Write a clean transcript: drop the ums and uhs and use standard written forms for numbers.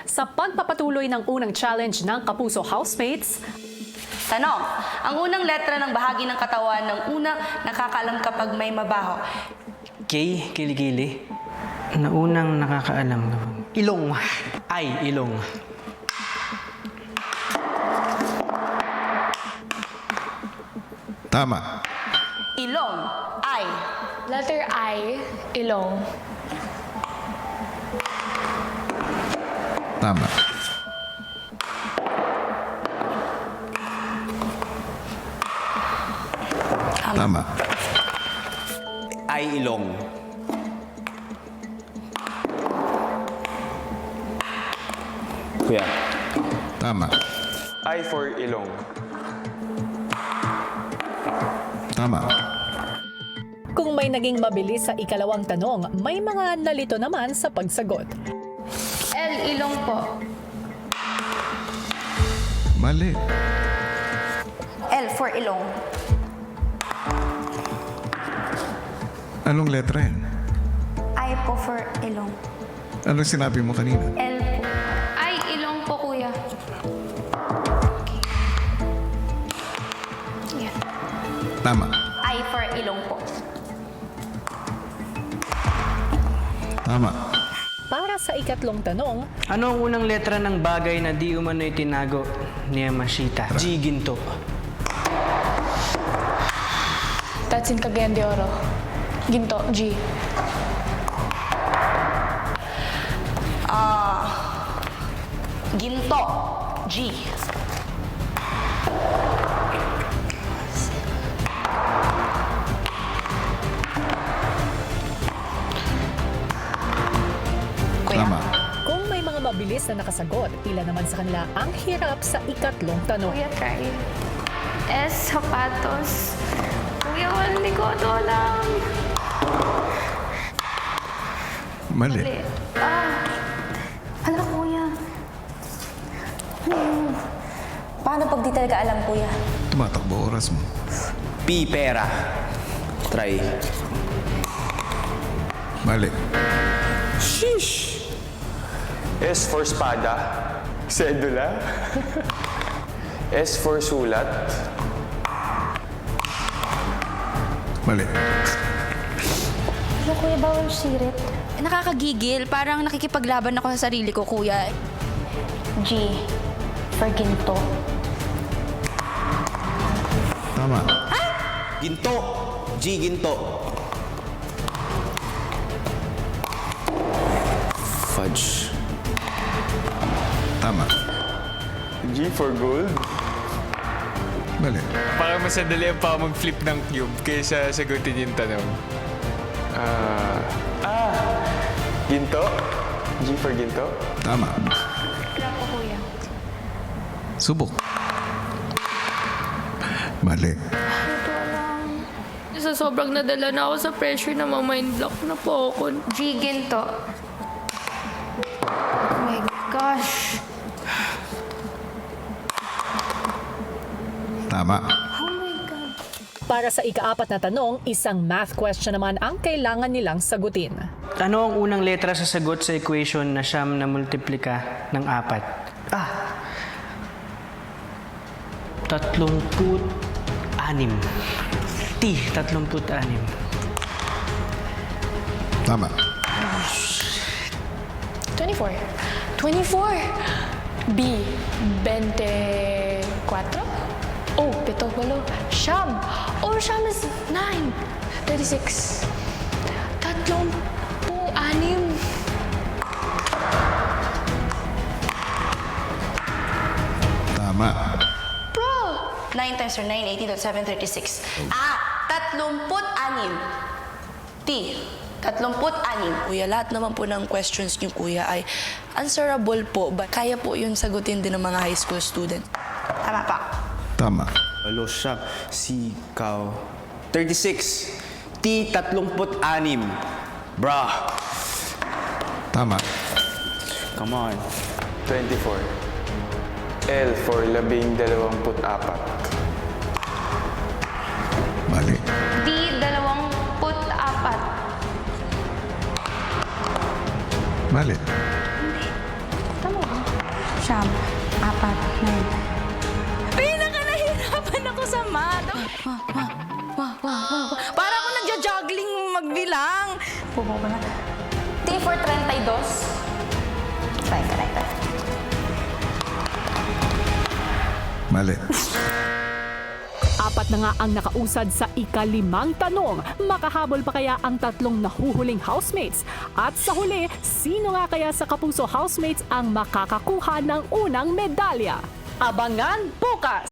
Sa pagpapatuloy ng unang challenge ng Kapuso housemates, Tanong, ang unang letra ng bahagi ng katawan ng unang nakakaalam kapag may mabaho. K, kilikili. Naunang nakakaalam. Ilong. Ay, ilong. Tama. Ilong, ay. Letter I, ilong. Tama. Tama. Ay ilong. Kuya. Tama. I for ilong. Tama. kung may naging mabilis sa ikalawang tanong, may mga nalito naman sa pagsagot. L, ilong po. Mali. L for ilong. Anong letra yan? I po for ilong. Anong sinabi mo kanina? L po. Ay, ilong po, kuya. Yeah. Tama. I for ilong po. Tama. Para sa ikatlong tanong, Ano ang unang letra ng bagay na di umano'y tinago ni Yamashita? G, ginto. Tatsin Cagayan de Oro. Ginto, G. Ginto. G. Kuya. Tama. kung may mga mabilis na nakasagot, ilan naman sa kanila ang hirap sa ikatlong tanong. Kuya, try. S, sapatos. Kuya, hindi ko ito alam. Mali. Hala, kuya. Ano yun? Paano pag di talaga alam, kuya? Tumatakbo oras mo. P, pera. Try. Mali. Sheesh. S for espada. Sedula. S for sulat. Mali. Ano, kuya, bawal sirit? Nakakagigil. Parang nakikipaglaban ako sa sarili ko, kuya. G. For ginto. Tama. Ginto. G, ginto. Fudge. Tama. G for gold. Mali. Parang mas madali ang pa mag-flip ng cube kaysa sagutin yung tanong. Ginto. G for ginto. Tama. Wala po, kuya. Subok. Mali. Sa sobrang nadala na ako sa pressure na ma-mind block na po ako. G, ginto. Oh my gosh. Tama. Para sa ikaapat na tanong, isang math question naman ang kailangan nilang sagutin. Ano ang unang letra sa sagot sa equation na siyam na multiplika ng 4? 36. T, 36. Tama. 24. 24. B, 24. Oh, pito, walo. Siyam. Oh, siyam is 9. 36. 36. Tama. 9 times 4, 9, 18, 736. 36. T. 36. Kuya, lahat naman po ng questions niyo, kuya, ay answerable po. Kaya po yun sagutin din ng mga high school student. Tama pa. Tama. Walo siya. Sikaw. 36. T, 36. Bruh. Tama. Come on. 24. L for 24. Mali. D, 24. Mali. Tama ba? Siyam, 4, 9. Pinakanahirapan ako sa math. Para ako nagja-juggling magbilang. Pupo ba na? T for 32. Correct. Mali. Apat na nga ang nakausad sa ika-5 tanong. Makahabol pa kaya ang tatlong nahuhuling housemates? At sa huli, sino nga kaya sa Kapuso housemates ang makakakuha ng unang medalya? Abangan bukas!